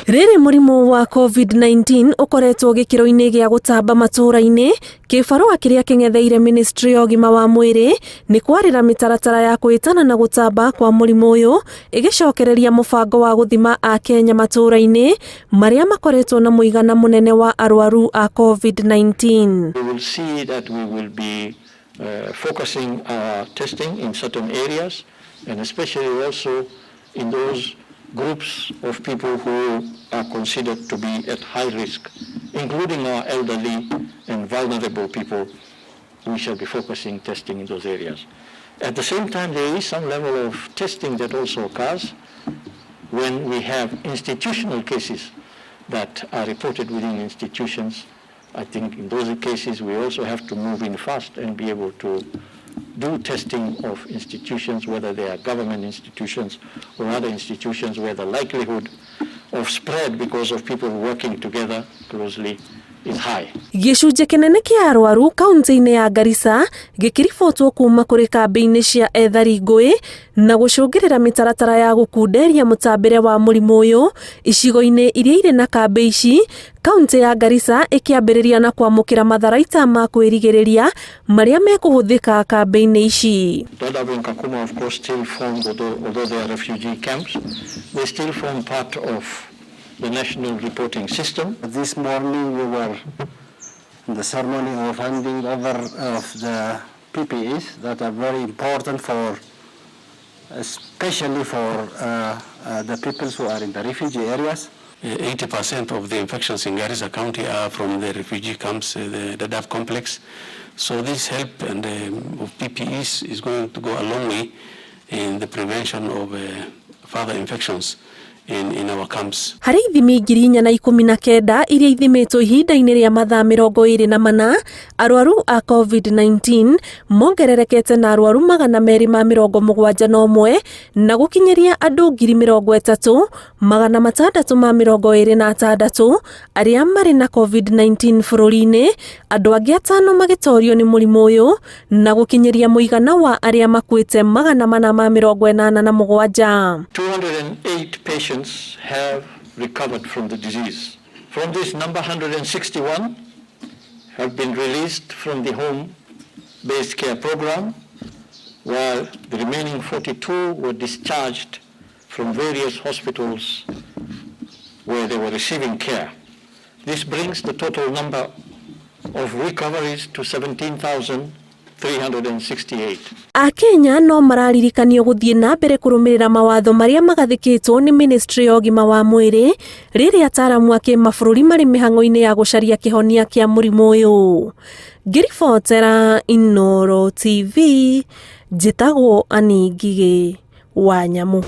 Rĩrĩ mũrimũ wa COVID-19 ũkoretwo gĩkĩro-inĩ gĩa gũtamba matũũra-inĩ, kĩbarũa kĩrĩa kĩng'etheire Ministry ya ũgima wa mwĩrĩ nĩ kwarĩra mĩtaratara ya kwĩtana na gũtamba kwa mũrimũ ũyũ, ĩgĩcokereria mũbango wa gũthima Akenya matũũra-inĩ marĩa makoretwo na mũigana mũnene wa arwaru a COVID-19. We will see that we will be focusing our testing in certain areas, and especially also in those groups of people who are considered to be at high risk, including our elderly and vulnerable people. We shall be focusing testing in those areas. At the same time, there is some level of testing that also occurs when we have institutional cases that are reported within institutions. I think in those cases we also have to move in fast and be able to do testing of institutions, whether they are government institutions or other institutions where the likelihood of spread because of people working together closely is high. Gĩcunjĩ kĩnene kĩa arwaru kaunti-inĩ ya Garissa gĩkĩribotwo kuma kũrĩ kambĩ-inĩ cia ethari ngũĩ na gũcũngĩrĩra mĩtaratara ya gũkunderia mũtambĩre wa mũrimũ ũyũ icigo-inĩ iria irĩ na kambĩ ici. Kaunti ya Garissa ĩkĩambĩrĩria na kwamũkĩra matharaita ma kwĩrigĩrĩria marĩa mekũhũthĩka kambĩ-inĩ ici. Dadaab and Kakuma, of course, still form, although they are refugee camps, they still form part of the national reporting system. This morning we were in the ceremony of handing over of the PPEs that are very important for, especially for the people who are in the refugee areas. 80% of the infections in Garissa County are from the refugee camps, the Dadaab complex. So this help and of PPEs is going to go a long way in the prevention of further infections in our camps. Harĩ ithimi 419 iria ithimitwo ihinda-inĩ rĩa mathaa 24 arwaru a COVID-19 mongererekete na arwaru 271 na gũkinyĩria andũ 30,626 arĩa marĩ na COVID-19 bũrũri-inĩ, andũ angĩ 5 magĩtorio nĩ mũrimũ ũyũ na gũkinyĩria mũigana wa arĩa makuĩte 487. 208 patients have recovered from the disease. From this number, 161 have been released from the home-based care program, while the remaining 42 were discharged from various hospitals where they were receiving care. This brings the total number of recoveries to 17,368. Akenya no mararirikanio gũthiĩ na mbere kũrũmĩrĩra mawatho marĩa magathĩkĩtwo nĩ Ministry ya ũgima wa mwĩrĩ rĩrĩa ataaramu a kĩmabũrũri marĩ mĩhang'o-inĩ ya gũcaria kĩhonia kĩa mũrimũ ũyũ. Ngĩribotera Inooro TV, njĩtagwo Anĩ Ngigĩ wa Nyamũ.